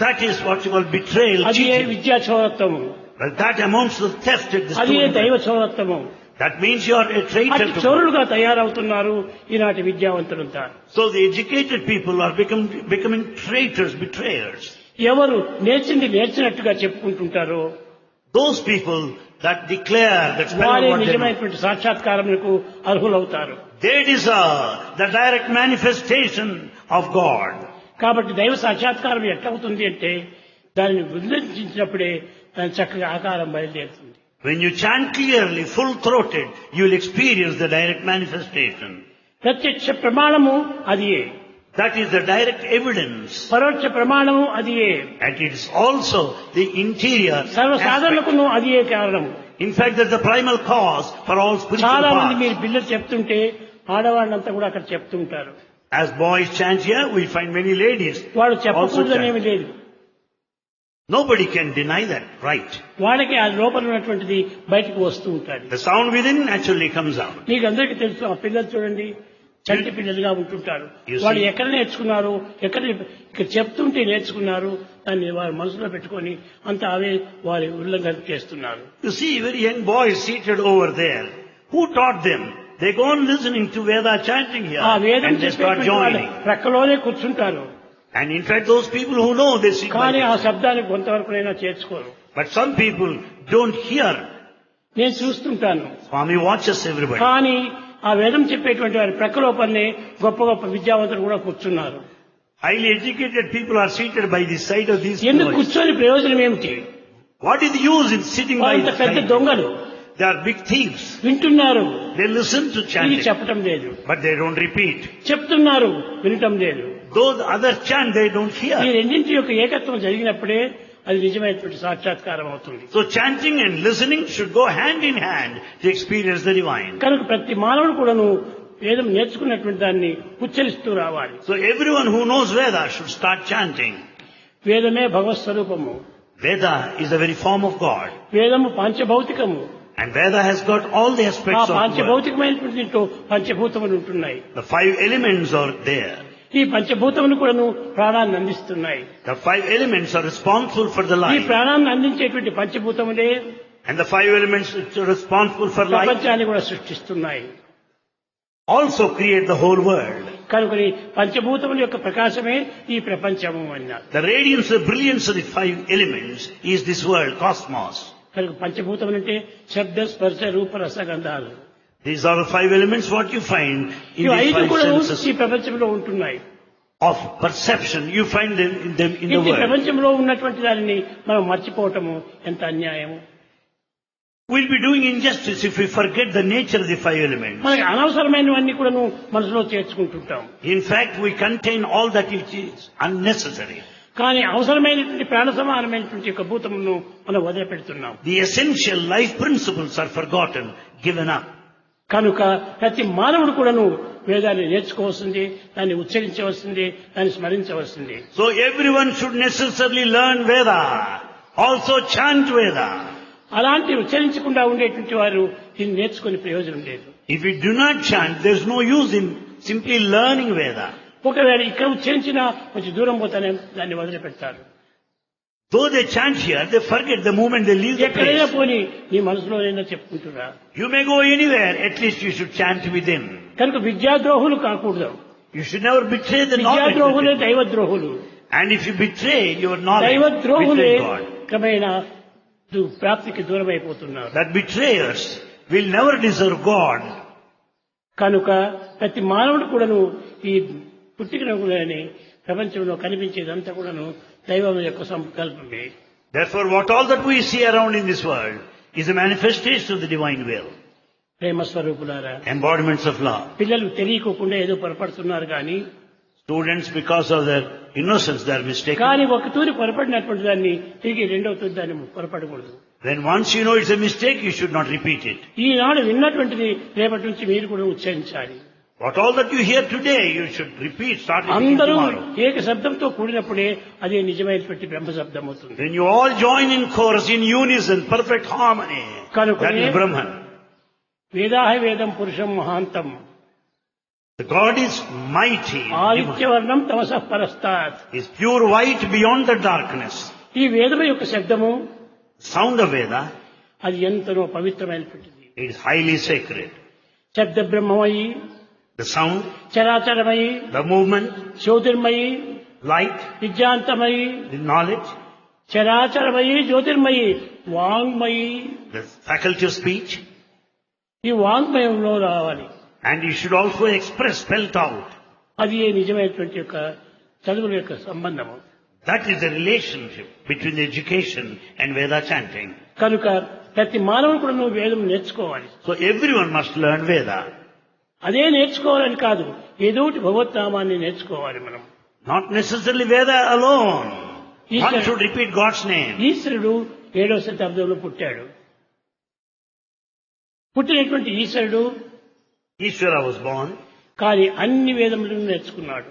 That is what you call betrayal, అది cheating. విద్యా చౌరత్వము, Well, that amounts to theft at the అది student. దైవ చౌరత్వము. That means you are a traitor అటు to God. చోరులుగా తయారవుతున్నారు ఈనాటి విద్యావంతులంతా. So the educated people are becoming traitors, betrayers. ఎవరు నేర్చినట్టుగా చెప్పుకుంటుంటారో Those people that declare that spell వారే what they know, నిజమైనటువంటి సాక్షాత్కారములకు అర్హులవుతారు. they deserve the direct manifestation of God. కాబట్టి దైవ సాక్షాత్కారం ఎట్లవుతుంది అంటే దానిని ఉల్లంఘించినప్పుడే దాని చక్కగా ఆకారం బయలుదేరుతుంది. When you chant clearly, full-throated, you will experience the direct manifestation. ప్రత్యక్ష ప్రమాణము అదియే, That is the direct evidence. పరోక్ష ప్రమాణము అదియే, And it is also the interior aspect. సర్వసాధారణకును అదియే కారణము. In fact, that's the primal cause for all spiritual చాలా మంది paths. మీరు పిల్లలు చెప్తుంటే ఆడవాళ్ళంతా కూడా అక్కడ చెప్తుంటారు. As boys chant here, we find many ladies వాడు also చెప్పకూడదనేమి chant. లేదు. Nobody can deny that, right? వాడికి ఆ లోపల ఉన్నటువంటిది బయటకు వస్తూ ఉంటాడు. The sound within naturally comes out. మీకు అందరికీ తెలుసు, ఆ పిల్లలు చూడండి చంటి పిల్లలుగా ఉంటుంటారు. You see. వాళ్ళు ఎక్కడ నేర్చుకున్నారు, ఇక్కడ చెప్తుంటే నేర్చుకున్నారు, దాన్ని వారు మనసులో పెట్టుకొని అంత అవే వారి ఉల్లంఘన చేస్తున్నారు. You see very young boys seated over there. Who taught them? They go on listening to Veda chanting here ఆ వేదం and they start చెప్పేటువంటి వాళ్ళు joining. ప్రక్కలోనే కూర్చుంటారు. And in fact those people who know, they sit by కానీ ఆ this. శబ్దాన్ని కొంతవరకునైనా చేర్చుకోరు. But some people don't hear. నేను చూస్తుంటాను. Swami watches everybody. కానీ ఆ వేదం చెప్పేటువంటి వారి ప్రక్కలోపలనే గొప్ప గొప్ప విద్యావంతులు కూడా కూర్చున్నారు. Highly educated people are seated by the side of these ఎందుకు boys. కూర్చొని ప్రయోజనం ఏమిటి? What is the use in sitting by వాళ్ళంత the పెద్ద side? దొంగలు They are big thieves. వింటున్నారు, They listen to ఇది chanting, చెప్పటం లేదు. but they don't repeat. చెప్తున్నారు, వినటం లేదు. Those others chant, they don't ఈ hear. రెండింటి యొక్క ఏకత్వం జరిగినప్పుడే అది నిజమైనటువంటి సాక్షాత్కారం అవుతుంది. So chanting and listening should go hand in hand to experience the divine. కనుక ప్రతి మానవుడు కూడాను వేదం నేర్చుకున్నటువంటి దాన్ని ఉచ్చరిస్తూ రావాలి. So everyone who knows Veda should start chanting. వేదమే భగవత్ స్వరూపము, Veda is the very form of God. వేదము పాంచభౌతికము. And Veda has got all the ఆ aspects of the world. పాంచభౌతికమైనటువంటి దీంట్లో పంచభూతములు ఉంటున్నాయి. The 5 elements are there. ఈ పంచభూతములు కూడాను ప్రాణాన్ని అందిస్తున్నాయి. The 5 elements are responsible for the ఈ life. ప్రాణాన్ని అందించేటువంటి పంచభూతములే And the 5 elements which are responsible for life ప్రపంచాన్ని కూడా సృష్టిస్తున్నాయి. also create the whole world. కనుకని పంచభూతముల యొక్క ప్రకాశమే ఈ ప్రపంచము అన్నారు. The radiance, the brilliance of the 5 elements is this world, cosmos. కనుక పంచభూతములు అంటే శబ్ద స్పర్శ రూప రసగంధాలు. These are the 5 elements what you find in ఈ the ఐదు 5 కూడా senses ఈ ప్రపంచంలో ఉంటున్నాయి. of perception. You find them in the ఈ world. ప్రపంచంలో ఉన్నటువంటి దానిని మనం మర్చిపోవటము ఎంత అన్యాయము. We'll be doing injustice if we forget the nature of the 5 elements. మనకి అనవసరమైనవన్నీ కూడా మనసులో చేర్చుకుంటుంటాం. In fact, we contain all that which is unnecessary. కానీ అవసరమైనటువంటి ప్రాణ సమానమైనటువంటి యొక్క భూతమును మనం వదిలిపెడుతున్నాం. The essential life principles are forgotten, given up. కనుక ప్రతి మానవుడు కూడాను వేదాన్ని నేర్చుకోవాల్సింది, దాన్ని ఉచ్చరించవలసింది, దాన్ని స్మరించవలసింది. So everyone should necessarily learn Veda, also chant Veda. అలాంటి ఉచ్చరించకుండా ఉండేటువంటి వారు దీన్ని నేర్చుకునే ప్రయోజనం లేదు. If we do not chant, there is no use in simply learning Veda. ఒకవేళ ఇక్కడ ఉచ్చరించినా కొంచెం దూరం పోతానే దాన్ని వదిలిపెడతారు. Though they chant here, they forget the moment they leave the ఎక్కడైనా place. పోని నీ మనసులోనైనా చెప్పుకుంటున్నా. You may go anywhere, at least you should chant within. కనుక విద్యాద్రోహులు కాకూడదు. You should never betray the knowledge. విద్యాద్రోహులే within. దైవద్రోహులు. And if you betray your knowledge, దైవద్రోహులే betray God. క్రమేణా ప్రాప్తికి దూరం అయిపోతున్నారు. That betrayers will never deserve God. కనుక ప్రతి మానవుడు కూడాను ఈ పుట్టికని ప్రపంచంలో కనిపించేదంతా కూడాను దైవం యొక్క సంకల్పమే. Therefore, what all that we see around in this world is a manifestation of the divine will, ప్రేమ స్వరూపులారా, embodiments of love. పిల్లలు తెలియకోకుండా ఏదో పొరపడుతున్నారు కానీ Students, because of their innocence, they are mistaken. కానీ ఒక తూరి పొరపడినటువంటి దాన్ని తిరిగి రెండవ తూరి దాన్ని పొరపడకూడదు. Then once you know it's a mistake, you should not repeat it. ఈనాడు విన్నటువంటిది రేపటి నుంచి మీరు కూడా ఉచ్చరించాలి. What all that you hear today, you should repeat, start repeating అందరూ tomorrow. ఏక శబ్దంతో కూడినప్పుడే అదే నిజమైనటువంటి బ్రహ్మ శబ్దం అవుతుంది. When you all join in chorus, in unison, perfect harmony, that is Brahman. వేదాహ వేదం పురుషం మహాంతం The God is mighty, ఆదిత్యవర్ణం తమసః పరస్తాత్. is pure white beyond the darkness. ఈ వేదము యొక్క శబ్దము Sound of Veda, అది ఎంతనో పవిత్రమైనటువంటిది. it is highly sacred. శబ్ద బ్రహ్మమయి, The sound, చరాచరమయి, the movement, Jyotirmayi, light, విద్యాంతమయి, the knowledge, చరాచరమయి, Jyotirmayi, వాంగ్మయి. the faculty of speech, ఈ వాంగ్మయంలో రావాలి. and you should also express, spelt out. అది ఏ నిజమైనటువంటి యొక్క చదువుల యొక్క సంబంధము. That is the relationship between the education and Veda chanting. కనుక ప్రతి మానవుడు కూడా నువ్వు వేదం నేర్చుకోవాలి. So everyone must learn Veda. అదే నేర్చుకోవాలని కాదు, ఏదో ఒకటి భగవద్నామాన్ని నేర్చుకోవాలి మనం. Not necessarily Veda alone. One Ishwar- should repeat God's name. ఈశ్వరుడు 7వ శతాబ్దంలో పుట్టాడు. పుట్టినటువంటి ఈశ్వరుడు Ishvara was born, కానీ అన్ని వేదములను నేర్చుకున్నాడు.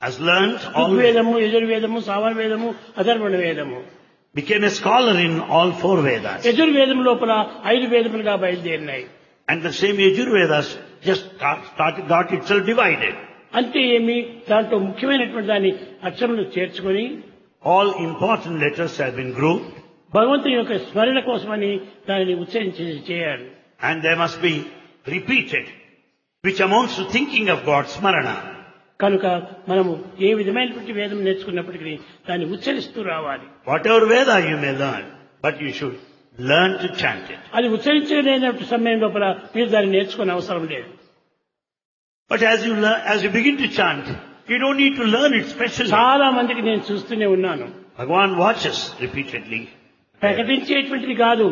has learned all, ఋగ్వేదము, యజుర్వేదము, సామవేదము, అధర్వణ వేదము. became a scholar in all 4 Vedas. యజుర్వేదం లోపల 5 వేదములుగా బయలుదేరినాయి. And the same Yajurvedas just got itself divided. అంటే ఏమి, దాంట్లో ముఖ్యమైనటువంటి దాన్ని అక్షరములు చేర్చుకొని All important letters have been grouped, భగవంతుని యొక్క స్మరణ కోసమని దానిని ఉచ్చరించి చేయాలి. and they must be repeated, which amounts to thinking of God's smarana. కనుక మనము ఏ విధమైనటువంటి వేదం నేర్చుకున్నప్పటికీ దాన్ని ఉచ్చరిస్తూ రావాలి. Whatever Veda you may learn, but you should learn to chant it. అది ఉచ్చరించలేనటువంటి సమయం లోపల మీరు దాన్ని నేర్చుకునే అవసరం లేదు. But as you begin to chant, you don't need to learn it specially. చాలా మందికి నేను చూస్తూనే ఉన్నాను. Bhagavan watches repeatedly. ప్రకటించేటువంటిది కాదు,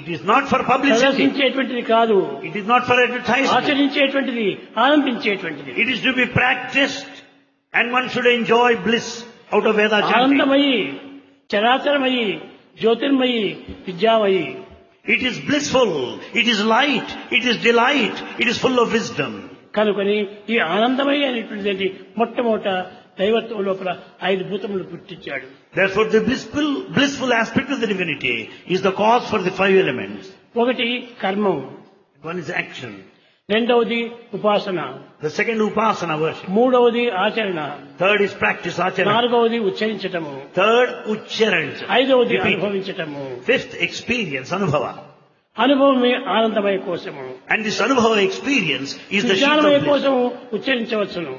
It is not for publicity. ప్రదర్శించేటువంటిది కాదు, It is not for advertisement. ఆచరించేటువంటిది, ఆనందించేటువంటిది. It is to be practiced, and one should enjoy bliss out of Veda chanting. ఆనందమయి, చరాచరమయి, Jyotirmayi, విద్యామయి. It is blissful, it is light, it is delight, it is full of wisdom. కనుకొని ఈ ఆనందమయి అనేటువంటిది మొట్టమొదట దైవత్వం లోపల 5 భూతములు పుట్టించాడు. Therefore, the blissful aspect of the divinity is the cause for the 5 elements. ఒకటి కర్మం, One is action. రెండవది ఉపాసన, The second, upasana worship. మూడవది ఆచరణ, Third is practice, acharana. నాలుగవది ఉచ్చరించటము, Third, uchcharancha. ఐదవది Repeat. అనుభవించటము. Fifth, experience, anubhava. అనుభవమే ఆనందమయ కోశము. And this anubhava experience is the sheath విజ్ఞానమయ of bliss. కోశము ఉచ్చరించవచ్చును.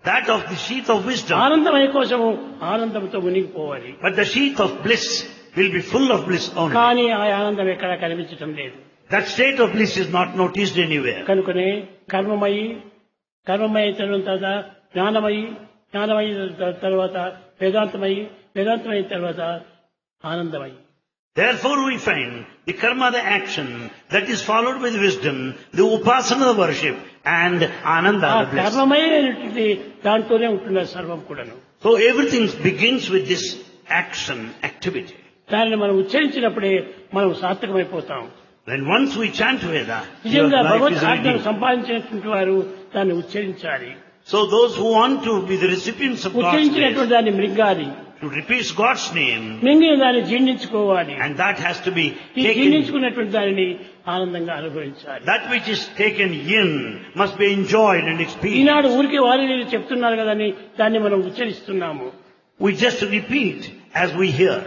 That of the sheath of wisdom. ఆనందమయ కోశము ఆనందంతో మునిగిపోవాలి. But the sheath of bliss will be full of bliss only. కానీ ఆ ఆనందం ఎక్కడ కనిపించటం లేదు. That state of bliss is not noticed anywhere. కనుకనే కర్మమయ తర్వాత జ్ఞానమయి, జ్ఞానమయ తర్వాత వేదాంతమయి, వేదాంతమైన తర్వాత ఆనందమయి. Therefore we find the karma, the action, that is followed by the wisdom, the upasana, the worship, and ananda, ఆ the bliss. కర్మమయ అనేటువంటి దాంట్లోనే ఉంటున్నారు సర్వం కూడాను. So everything begins with this action, activity. దానిని మనం ఉచ్చరించినప్పుడే మనం సార్థకమైపోతాం. When once we chant Veda, your నిజంగా life భగవత్ is ఆజ్ఞను redeemed. సంపాదించినటువంటి వారు దాన్ని ఉచ్చరించాలి. So those who want to be the recipients of God's ఉచ్చరించినటువంటి grace దాన్ని మృంగాలి, should repeat God's name, మింగిన దాన్ని జీర్ణించుకోవాలి. and that has to be ఈ taken. జీర్ణించుకున్నటువంటి దానిని ఆనందంగా అనుభవించాలి. That which is taken in must be enjoyed and experienced. ఈనాడు ఊరికి వారి చెప్తున్నారు కదని దాన్ని మనం ఉచ్చరిస్తున్నాము. We just repeat as we hear.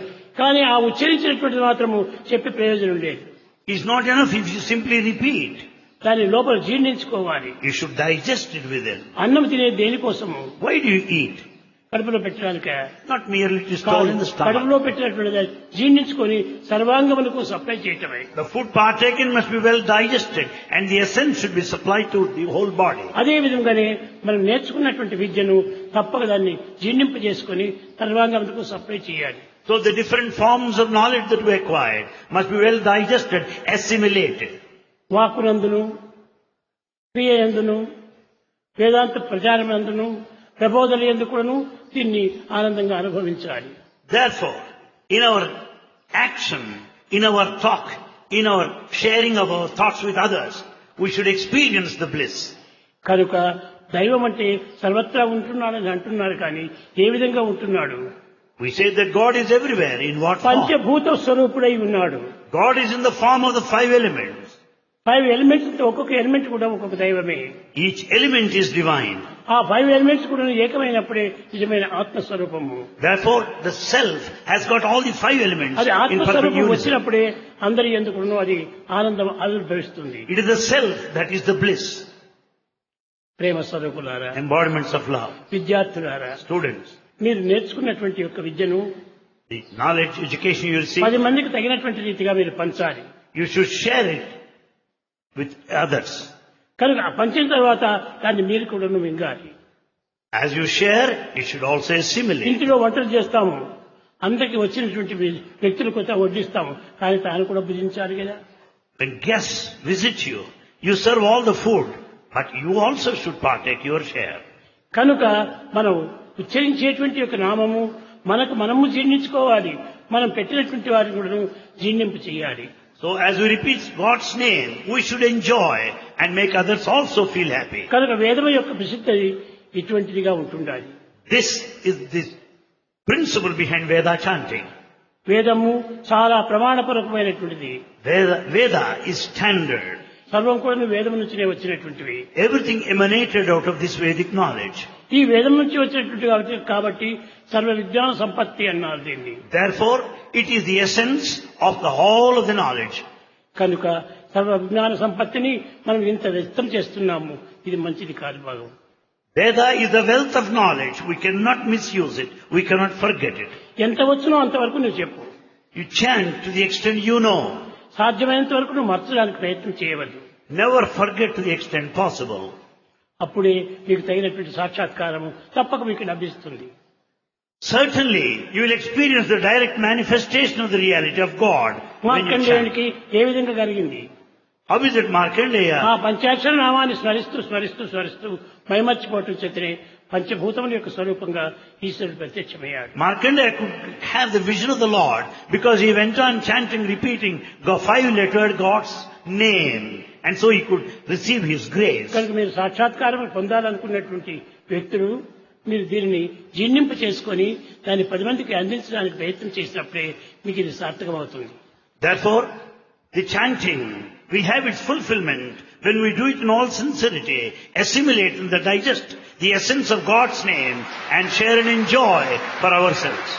కానీ ఆ ఉచ్చరించినటువంటి మాత్రము చెప్పే ప్రయోజనం లేదు. It's not enough if you simply repeat. దాన్ని లోపల జీర్ణించుకోవాలి. You should digest it within. అన్నం తినే దేనికోసము? Why do you eat? కడుపులో పెట్టడానిక Not merely to store in the stomach. కడుపులో పెట్టినటువంటి దాన్ని జీర్ణించుకొని సర్వాంగములకు సప్లై చేయటమే. The food partaken must be well digested and the essence should be supplied to the whole body. అదే విధంగానే మనం నేర్చుకున్నటువంటి విద్యను తప్పక దాన్ని జీర్ణింపజేసుకొని సర్వాంగములకు సప్లై చేయాలి. So the different forms of knowledge that we acquired must be well digested, assimilated. వాక్కునందును క్రియయందును వేదాంత ప్రచారమందును ప్రబోధన ఎందుకును దీన్ని ఆనందంగా అనుభవించాలి. Therefore, in our action, in our talk, in our sharing of our thoughts with others, we should experience the bliss. కనుక దైవం అంటే సర్వత్రా ఉంటున్నాడని అంటున్నారు కానీ ఏ విధంగా ఉంటున్నాడు? We say that God is everywhere. In what form? పంచభూత స్వరూపుడై ఉన్నాడు. God is in the form of the 5 elements. 5 elements, ఒక్కొక్క ఎలిమెంట్ కూడా ఒక్కొక్క దైవమే. Each element is divine. ఆ 5 ఎలిమెంట్స్ కూడా ఏకమైనప్పుడే నిజమైన ఆత్మస్వరూపము. Therefore, the self has got all the 5 elements అది in perfect ఆత్మస్వరూపం unison. వచ్చినప్పుడే అందరి ఎందుకును అది ఆనందం ఆవిర్భవిస్తుంది. It is the self that is the bliss. ప్రేమ స్వరూపులారా, Embodiments of love. విద్యార్థులారా, Students, మీరు నేర్చుకున్నటువంటి యొక్క విద్యను the knowledge, education you receive, 10 మందికి తగినటువంటి రీతిగా మీరు పంచాలి. you should share it with others. కనుక ఆ పంచిన తర్వాత దాన్ని మీరు కూడా మింగాలి. As you share, you should also assimilate. ఇంటిలో వంటలు చేస్తాము, అందరికి వచ్చినటువంటి వ్యక్తులు కొత్త వడ్డిస్తాము, కానీ తాను కూడా భుజించాలి కదా. When guests visit you, you serve all the food, but you also should partake your share. కనుక మనం ఉచ్చరించేటువంటి యొక్క నామము మనము జీర్ణించుకోవాలి, మనం పెట్టినటువంటి వారిని కూడా జీర్ణింపు చేయాలి. So as we repeat God's name, we should enjoy and make others also feel happy. కనుక వేదము యొక్క ప్రసిద్ధి ఇటువంటిదిగా ఉంటుండాలి. This is the principle behind Veda chanting. వేదము చాలా ప్రమాణపూర్వకమైనటువంటిది. Veda is standard. సర్వం కూడా వేదం నుంచినే వచ్చినటువంటివి. Everything emanated out of this Vedic knowledge. ఈ వేదం నుంచి వచ్చినటువంటి కాబట్టి సర్వ విజ్ఞాన సంపత్తి అన్నారు దీన్ని. Therefore, it is the essence of the whole of the knowledge. కనుక సర్వ విజ్ఞాన సంపత్తిని మనం ఇంత వ్యక్తం చేస్తున్నాము, ఇది మంచిది కాదు భాగం. Veda is the wealth of knowledge. We cannot misuse it. We cannot forget it. ఎంత వచ్చునో అంతవరకు నువ్వు చెప్పు. You chant to the extent you know. సాధ్యమైనంత వరకు నువ్వు మర్చడానికి ప్రయత్నం చేయవద్దు. Never forget to the extent possible. అప్పుడే మీకు తగినటువంటి సాక్షాత్కారము తప్పక మీకు లభిస్తుంది. Certainly, you will experience the direct manifestation of the reality of God when you chant. మార్కండేయునికి ఏ విధంగా కలిగింది? How is it Markandeya? ఆ పంచాక్షర నామాన్ని స్మరిస్తూ మైమర్చిపోవటం చేతనే పంచభూతముల యొక్క స్వరూపంగా ఈశ్వరుడు ప్రత్యక్షమయ్యాడు. Markandeya could have the vision of the Lord because he went on chanting, repeating 5-lettered God's name, and so he could receive his grace. కనుక మీరు సాక్షాత్కారం పొందాలనుకున్నటువంటి వ్యక్తులు మీరు దీనిని జీర్ణింప చేసుకొని దాన్ని 10 మందికి అందించడానికి ప్రయత్నం చేసినప్పుడే మీకు ఇది సార్థకమవుతుంది. Therefore, the chanting will have its fulfillment when we do it in all sincerity, assimilate and digest the essence of God's name and share and enjoy for ourselves.